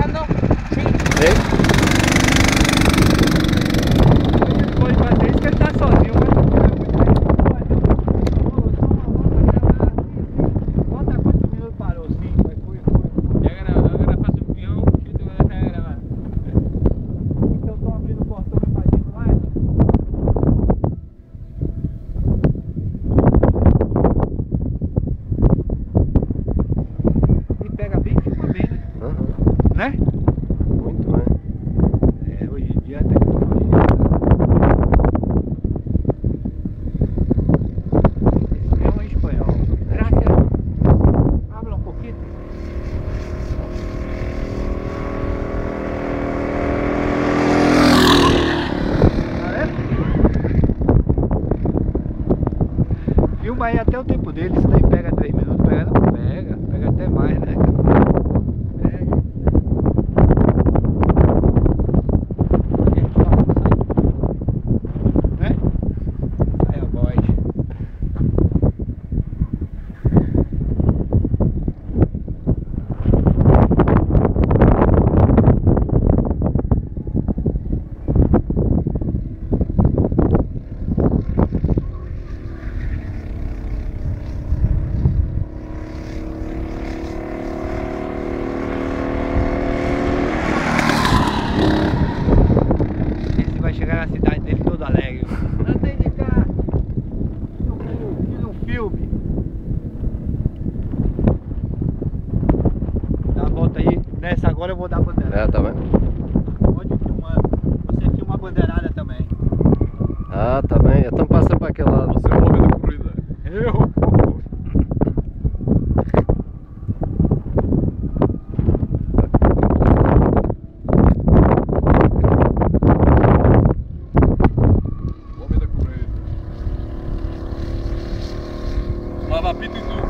pegado não? Sim. Vem. Ele pode fazer isso que ele tá sozinho, mas não é muito bem. Conta quantos minutos parou, sim. Agora faço o peão que tu vai gravar. Então tô abrindo o portão e fazendo mais. E pega bem, fica bem, né? Uhum. Né? Muito bem. É, hoje em dia a tecnologia. Esse peão é espanhol. Graças. Habla um pouquinho. Filma aí até o tempo dele, isso daí pega 3 minutos, pega não? Pega até mais, né? Pega. Né? Sai a voz. Esse vai chegar na cidade dele todo alegre. Andei de carro. Fiz um filme. Dá a volta aí. Nessa agora eu vou dar a bandeirada. É, tá vendo? Pode filmar. Você filma a bandeirada também. Ah, tá bem. Então passa para aquele lado. Você é o homem da corrida. Eu? O homem da corrida. Lava a pita e tudo.